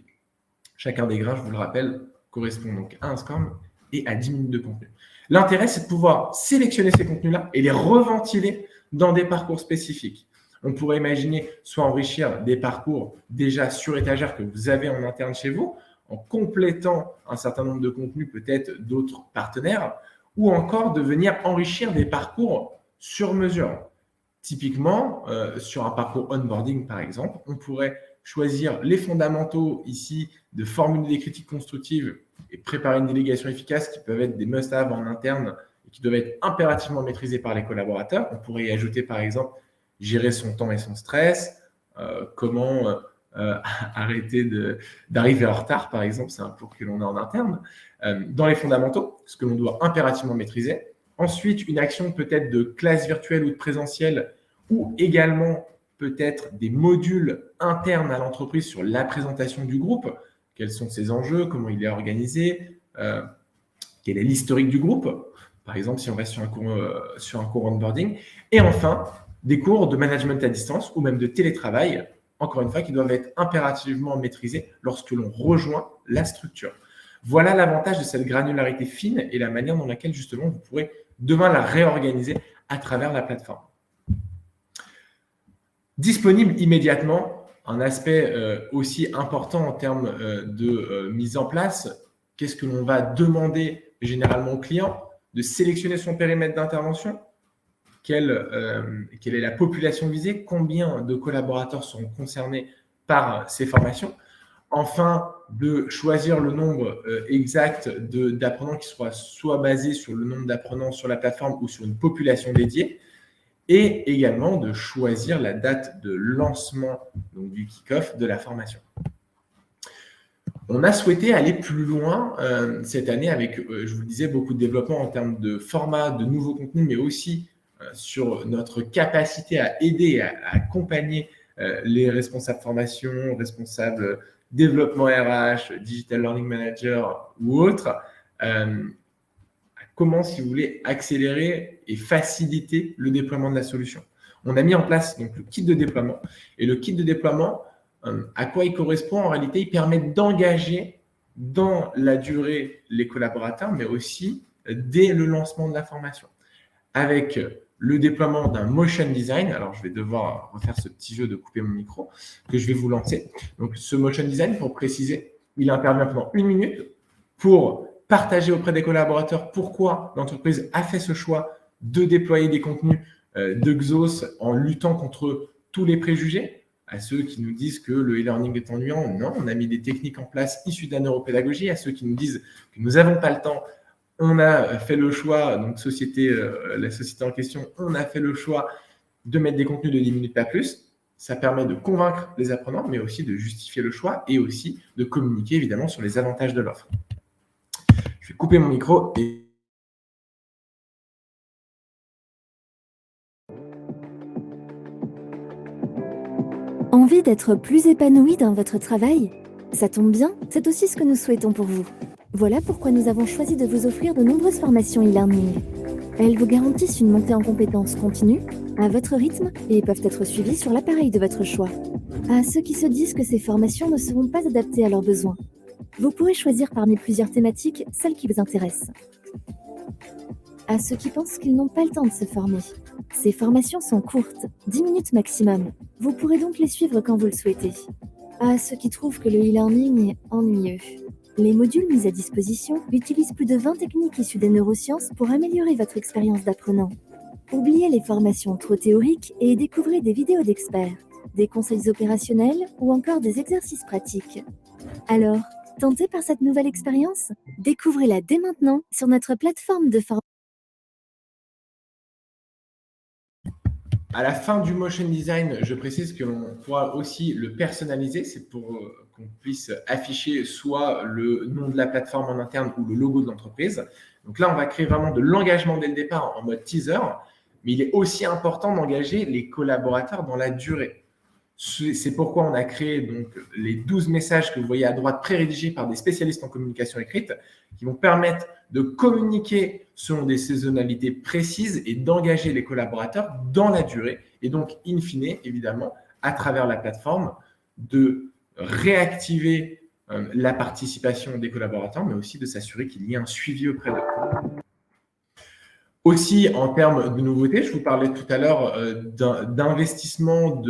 Chacun des grains, je vous le rappelle, correspond donc à un SCORM et à 10 minutes de contenu. L'intérêt, c'est de pouvoir sélectionner ces contenus-là et les reventiler dans des parcours spécifiques. On pourrait imaginer soit enrichir des parcours déjà sur étagère que vous avez en interne chez vous, en complétant un certain nombre de contenus, peut-être d'autres partenaires, ou encore de venir enrichir des parcours sur mesure. Typiquement, sur un parcours onboarding, par exemple, on pourrait choisir les fondamentaux ici de formuler des critiques constructives et préparer une délégation efficace qui peuvent être des must-have en interne et qui doivent être impérativement maîtrisés par les collaborateurs. On pourrait y ajouter, par exemple, gérer son temps et son stress, comment arrêter d'arriver en retard, par exemple, c'est un cours que l'on a en interne, dans les fondamentaux, ce que l'on doit impérativement maîtriser. Ensuite, une action peut-être de classe virtuelle ou de présentiel, ou également peut-être des modules internes à l'entreprise sur la présentation du groupe, quels sont ses enjeux, comment il est organisé, quel est l'historique du groupe, par exemple si on reste sur un cours onboarding. Et enfin, des cours de management à distance ou même de télétravail, encore une fois, qui doivent être impérativement maîtrisés lorsque l'on rejoint la structure. Voilà l'avantage de cette granularité fine et la manière dans laquelle, justement, vous pourrez demain la réorganiser à travers la plateforme. Disponible immédiatement, un aspect aussi important en termes de mise en place, qu'est-ce que l'on va demander généralement au client? De sélectionner son périmètre d'intervention, quelle est la population visée, combien de collaborateurs seront concernés par ces formations. Enfin, de choisir le nombre exact d'apprenants qui soit basé sur le nombre d'apprenants sur la plateforme ou sur une population dédiée. Et également de choisir la date de lancement donc du kick-off de la formation. On a souhaité aller plus loin cette année avec, je vous le disais, beaucoup de développement en termes de format, de nouveaux contenus, mais aussi sur notre capacité à aider, à accompagner les responsables formation, responsables développement RH, Digital Learning Manager ou autres, comment, si vous voulez, accélérer et faciliter le déploiement de la solution. On a mis en place donc, le kit de déploiement. Et le kit de déploiement, à quoi il correspond? En réalité, il permet d'engager dans la durée les collaborateurs, mais aussi dès le lancement de la formation. Avec le déploiement d'un motion design, alors je vais devoir refaire ce petit jeu de couper mon micro, que je vais vous lancer. Donc ce motion design, pour préciser, il intervient pendant 1 minute pour partager auprès des collaborateurs pourquoi l'entreprise a fait ce choix de déployer des contenus de Xos en luttant contre tous les préjugés. À ceux qui nous disent que le e-learning est ennuyant, non, on a mis des techniques en place issues de la neuropédagogie. À ceux qui nous disent que nous n'avons pas le temps, on a fait le choix, donc la société en question, on a fait le choix de mettre des contenus de 10 minutes, pas plus. Ça permet de convaincre les apprenants, mais aussi de justifier le choix et aussi de communiquer évidemment sur les avantages de l'offre. Je vais couper mon micro et... Envie d'être plus épanoui dans votre travail? Ça tombe bien, c'est aussi ce que nous souhaitons pour vous. Voilà pourquoi nous avons choisi de vous offrir de nombreuses formations e-learning. Elles vous garantissent une montée en compétences continue, à votre rythme, et peuvent être suivies sur l'appareil de votre choix. À ceux qui se disent que ces formations ne seront pas adaptées à leurs besoins, vous pourrez choisir parmi plusieurs thématiques celles qui vous intéressent. À ceux qui pensent qu'ils n'ont pas le temps de se former, ces formations sont courtes, 10 minutes maximum. Vous pourrez donc les suivre quand vous le souhaitez. À ceux qui trouvent que le e-learning est ennuyeux, les modules mis à disposition utilisent plus de 20 techniques issues des neurosciences pour améliorer votre expérience d'apprenant. Oubliez les formations trop théoriques et découvrez des vidéos d'experts, des conseils opérationnels ou encore des exercices pratiques. Alors, tenté par cette nouvelle expérience? Découvrez-la dès maintenant sur notre plateforme de formation. À la fin du motion design, je précise que l'on pourra aussi le personnaliser. C'est pour qu'on puisse afficher soit le nom de la plateforme en interne ou le logo de l'entreprise. Donc là, on va créer vraiment de l'engagement dès le départ en mode teaser. Mais il est aussi important d'engager les collaborateurs dans la durée. C'est pourquoi on a créé donc les 12 messages que vous voyez à droite pré-rédigés par des spécialistes en communication écrite qui vont permettre de communiquer selon des saisonnalités précises et d'engager les collaborateurs dans la durée et donc, in fine, évidemment, à travers la plateforme, de réactiver la participation des collaborateurs, mais aussi de s'assurer qu'il y ait un suivi auprès d'eux. Aussi, en termes de nouveautés, je vous parlais tout à l'heure d'investissement,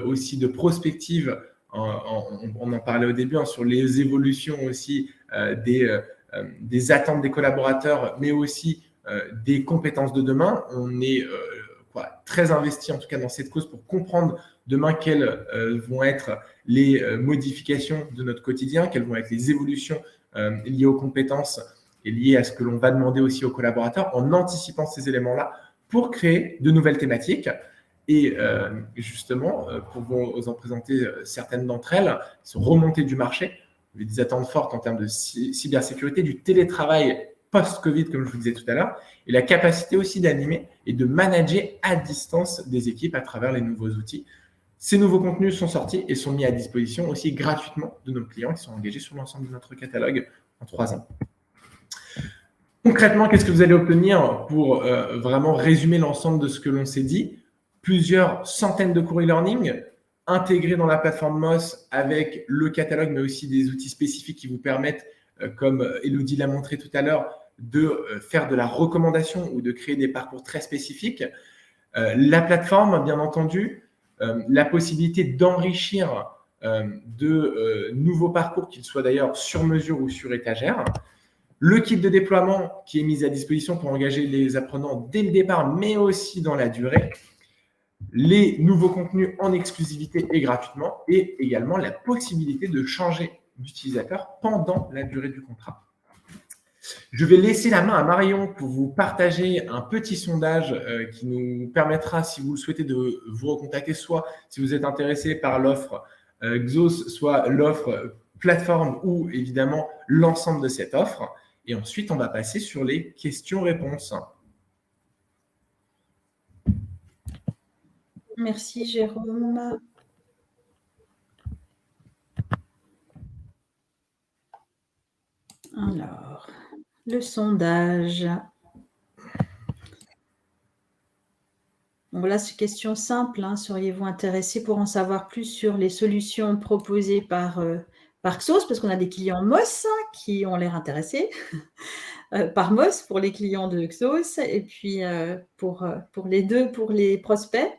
aussi de prospective. On en parlait au début sur les évolutions aussi des attentes des collaborateurs, mais aussi des compétences de demain. On est très investi en tout cas dans cette cause pour comprendre demain quelles vont être les modifications de notre quotidien, quelles vont être les évolutions liées aux compétences et liées à ce que l'on va demander aussi aux collaborateurs en anticipant ces éléments-là pour créer de nouvelles thématiques. Et justement, pour vous en présenter certaines d'entre elles, sont remontées du marché, des attentes fortes en termes de cybersécurité, du télétravail post-Covid, comme je vous disais tout à l'heure, et la capacité aussi d'animer et de manager à distance des équipes à travers les nouveaux outils. Ces nouveaux contenus sont sortis et sont mis à disposition aussi gratuitement de nos clients qui sont engagés sur l'ensemble de notre catalogue en 3 ans. Concrètement, qu'est-ce que vous allez obtenir pour vraiment résumer l'ensemble de ce que l'on s'est dit? Plusieurs centaines de cours e-learning intégrés dans la plateforme MOS avec le catalogue, mais aussi des outils spécifiques qui vous permettent, comme Élodie l'a montré tout à l'heure, de faire de la recommandation ou de créer des parcours très spécifiques. La plateforme, bien entendu, la possibilité d'enrichir de nouveaux parcours, qu'ils soient d'ailleurs sur mesure ou sur étagère. Le kit de déploiement qui est mis à disposition pour engager les apprenants dès le départ, mais aussi dans la durée. Les nouveaux contenus en exclusivité et gratuitement, et également la possibilité de changer d'utilisateur pendant la durée du contrat. Je vais laisser la main à Marion pour vous partager un petit sondage qui nous permettra, si vous le souhaitez, de vous recontacter, soit si vous êtes intéressé par l'offre Xos, soit l'offre plateforme ou évidemment l'ensemble de cette offre. Et ensuite, on va passer sur les questions-réponses. Merci Jérôme. Alors, le sondage. Donc là, c'est une question simple. Seriez-vous intéressé pour en savoir plus sur les solutions proposées par Xos, parce qu'on a des clients MOS qui ont l'air intéressés par MOS pour les clients de Xos, et puis pour les deux, pour les prospects.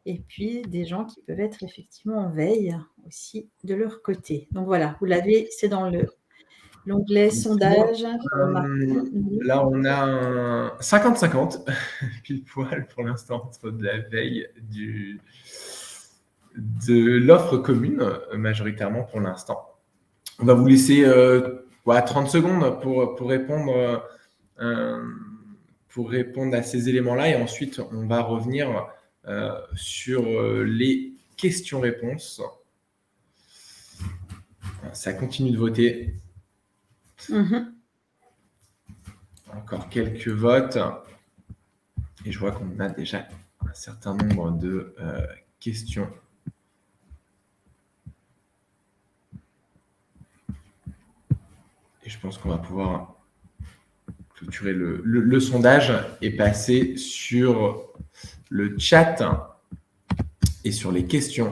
Et puis, des gens qui peuvent être effectivement en veille aussi de leur côté. Donc voilà, vous l'avez, c'est dans l'onglet sondage. Là, on a un 50-50, pile poil pour l'instant, entre de la veille de l'offre commune, majoritairement pour l'instant. On va vous laisser 30 secondes pour répondre à ces éléments-là, et ensuite, on va revenir sur les questions-réponses. Ça continue de voter. Encore quelques votes. Et je vois qu'on a déjà un certain nombre de questions. Et je pense qu'on va pouvoir clôturer le sondage et passer sur le chat et sur les questions.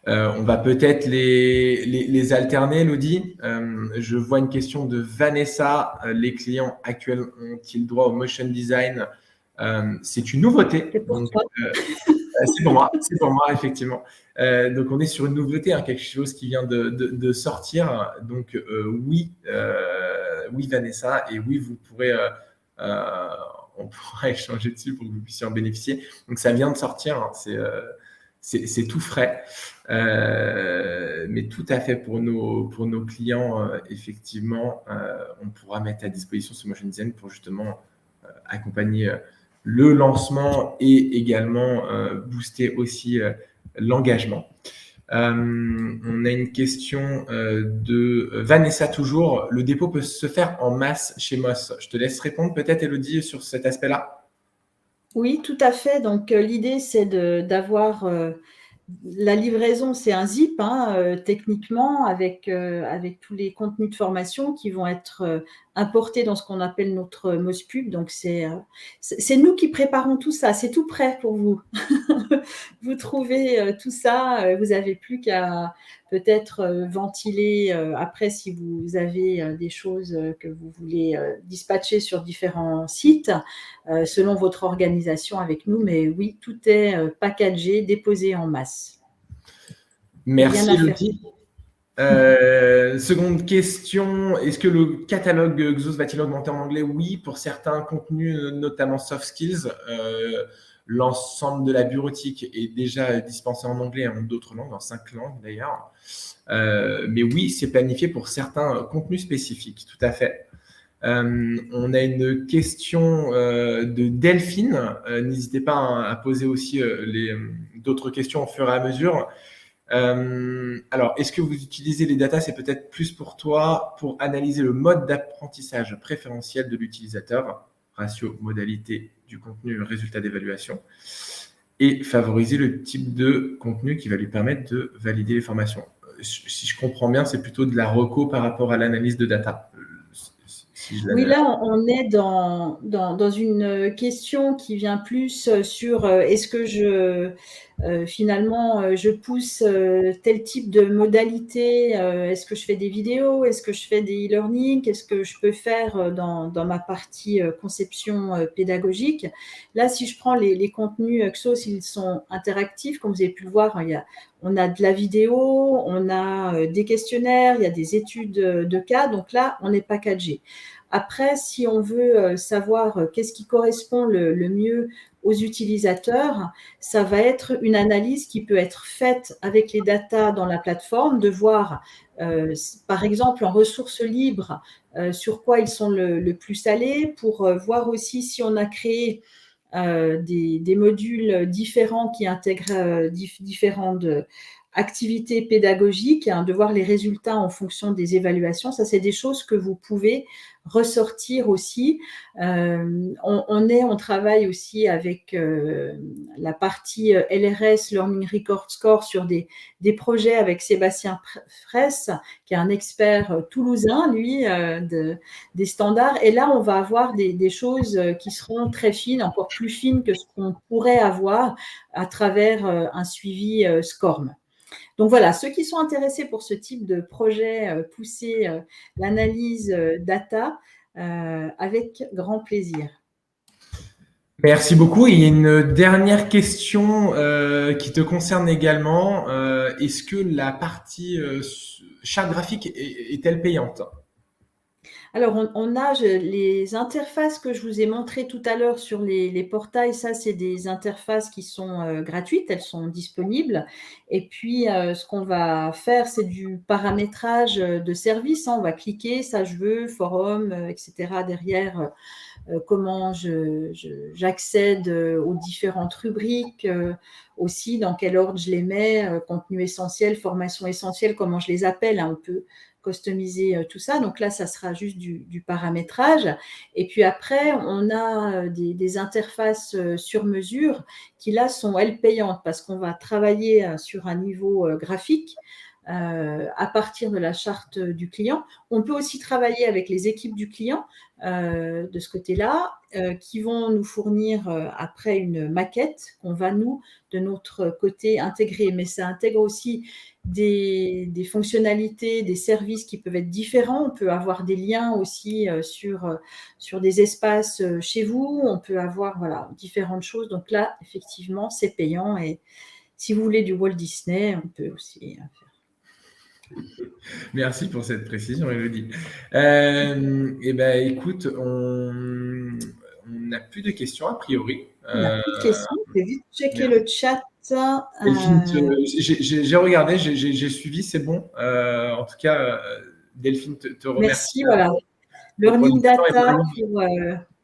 On va peut-être les alterner, Elodie. Je vois une question de Vanessa. Les clients actuels ont-ils droit au motion design? C'est une nouveauté. C'est pour donc, toi. c'est pour moi, effectivement. Donc, on est sur une nouveauté, quelque chose qui vient de sortir. Donc, oui, Vanessa, et oui, vous pourrez, on pourra échanger dessus pour que vous puissiez en bénéficier. Donc, ça vient de sortir. C'est tout frais, mais tout à fait pour nos clients, effectivement, on pourra mettre à disposition ce motion design pour justement accompagner le lancement et également booster aussi l'engagement. On a une question de Vanessa toujours. Le dépôt peut se faire en masse chez Moss. Je te laisse répondre peut-être, Elodie, sur cet aspect-là. Oui, tout à fait. Donc, l'idée, c'est d'avoir la livraison, c'est un zip, techniquement, avec tous les contenus de formation qui vont être importés dans ce qu'on appelle notre Mospub. Donc, c'est nous qui préparons tout ça. C'est tout prêt pour vous. Vous trouvez tout ça. Vous n'avez plus qu'à peut-être ventiler après si vous avez des choses que vous voulez dispatcher sur différents sites selon votre organisation avec nous. Mais oui, tout est packagé, déposé en masse. Merci, Elodie. Seconde question, est-ce que le catalogue Xos va-t-il augmenter en anglais? Oui, pour certains contenus, notamment soft skills. L'ensemble de la bureautique est déjà dispensé en anglais et en d'autres langues, en 5 langues d'ailleurs. Mais oui, c'est planifié pour certains contenus spécifiques, tout à fait. On a une question de Delphine. N'hésitez pas à poser aussi d'autres questions au fur et à mesure. Alors, est-ce que vous utilisez les data? C'est peut-être plus pour toi, pour analyser le mode d'apprentissage préférentiel de l'utilisateur, ratio, modalité du contenu, résultat d'évaluation, et favoriser le type de contenu qui va lui permettre de valider les formations. Si je comprends bien, c'est plutôt de la reco par rapport à l'analyse de data. Oui, là, on est dans une question qui vient plus sur est-ce que finalement, je pousse tel type de modalité, est-ce que je fais des vidéos, est-ce que je fais des e-learning, qu'est-ce que je peux faire dans ma partie conception pédagogique. Là, si je prends les contenus Xos, ils sont interactifs, comme vous avez pu le voir, on a de la vidéo, on a des questionnaires, il y a des études de cas, donc là, on est packagé. Après, si on veut savoir qu'est-ce qui correspond le mieux aux utilisateurs, ça va être une analyse qui peut être faite avec les datas dans la plateforme, de voir, par exemple, en ressources libres, sur quoi ils sont le plus allés, pour voir aussi si on a créé des modules différents qui intègrent différentes activités pédagogiques, de voir les résultats en fonction des évaluations. Ça, c'est des choses que vous pouvez ressortir aussi. On travaille aussi avec la partie LRS, Learning Record Score, sur des projets avec Sébastien Fraisse, qui est un expert toulousain, lui, des standards. Et là, on va avoir des choses qui seront très fines, encore plus fines que ce qu'on pourrait avoir à travers un suivi SCORM. Donc voilà, ceux qui sont intéressés pour ce type de projet, pousser l'analyse data, avec grand plaisir. Merci beaucoup. Il y a une dernière question qui te concerne également. Est-ce que la partie charte graphique est-elle payante? Alors, on a les interfaces que je vous ai montrées tout à l'heure sur les portails. Ça, c'est des interfaces qui sont gratuites, elles sont disponibles. Et puis, ce qu'on va faire, c'est du paramétrage de service. On va cliquer, ça je veux, forum, etc. derrière comment j'accède aux différentes rubriques, aussi dans quel ordre je les mets, contenu essentiel, formation essentielle, comment je les appelle, hein, on peut customiser tout ça. Donc là, ça sera juste du paramétrage. Et puis après, on a des interfaces sur mesure qui là sont, elles, payantes parce qu'on va travailler sur un niveau graphique à partir de la charte du client. On peut aussi travailler avec les équipes du client de ce côté-là, qui vont nous fournir après une maquette qu'on va, nous, de notre côté, intégrer. Mais ça intègre aussi des fonctionnalités, des services qui peuvent être différents. On peut avoir des liens aussi sur des espaces chez vous. On peut avoir différentes choses. Donc là, effectivement, c'est payant. Et si vous voulez du Walt Disney, on peut aussi faire. Merci pour cette précision, Élodie. Eh ben, écoute, on n'a plus de questions a priori. On n'a plus de questions. Je vais vite checker le chat. Delphine, j'ai regardé, j'ai suivi, c'est bon. En tout cas, Delphine te remercie. Merci, voilà. Learning Data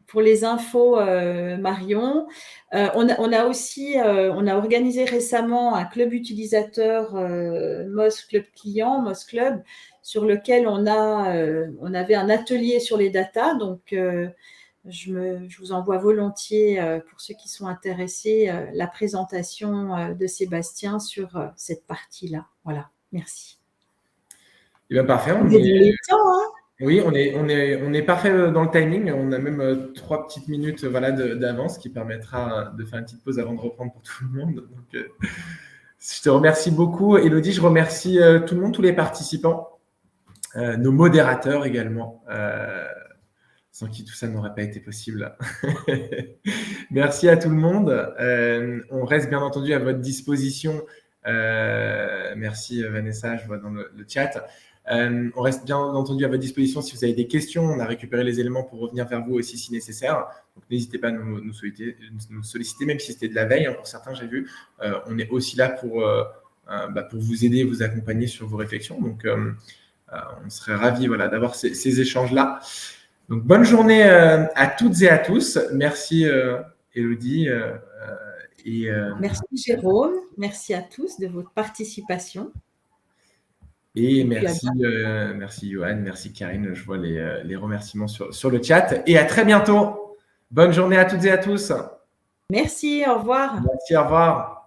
pour les infos, Marion. On a organisé récemment un club utilisateur MOS Club Client, MOS Club, sur lequel on avait un atelier sur les data. Donc, je vous envoie volontiers, pour ceux qui sont intéressés, la présentation de Sébastien sur cette partie-là. Voilà, merci. Eh bien, parfait. Oui, on est parfait dans le timing. On a même 3 petites minutes d'avance qui permettra de faire une petite pause avant de reprendre pour tout le monde. Donc, je te remercie beaucoup, Élodie. Je remercie tout le monde, tous les participants, nos modérateurs également, sans qui tout ça n'aurait pas été possible. Merci à tout le monde. On reste bien entendu à votre disposition. Merci Vanessa, je vois dans le chat. On reste bien entendu à votre disposition si vous avez des questions. On a récupéré les éléments pour revenir vers vous aussi si nécessaire. Donc, n'hésitez pas à nous solliciter, même si c'était de la veille. Hein, pour certains, j'ai vu. On est aussi là pour vous aider, vous accompagner sur vos réflexions. Donc, on serait ravis d'avoir ces échanges-là. Donc, bonne journée à toutes et à tous. Merci, Élodie. Merci, Jérôme. Merci à tous de votre participation. Et merci Johan, merci Karine, je vois les remerciements sur le chat. Et à très bientôt. Bonne journée à toutes et à tous. Merci, au revoir. Merci, au revoir.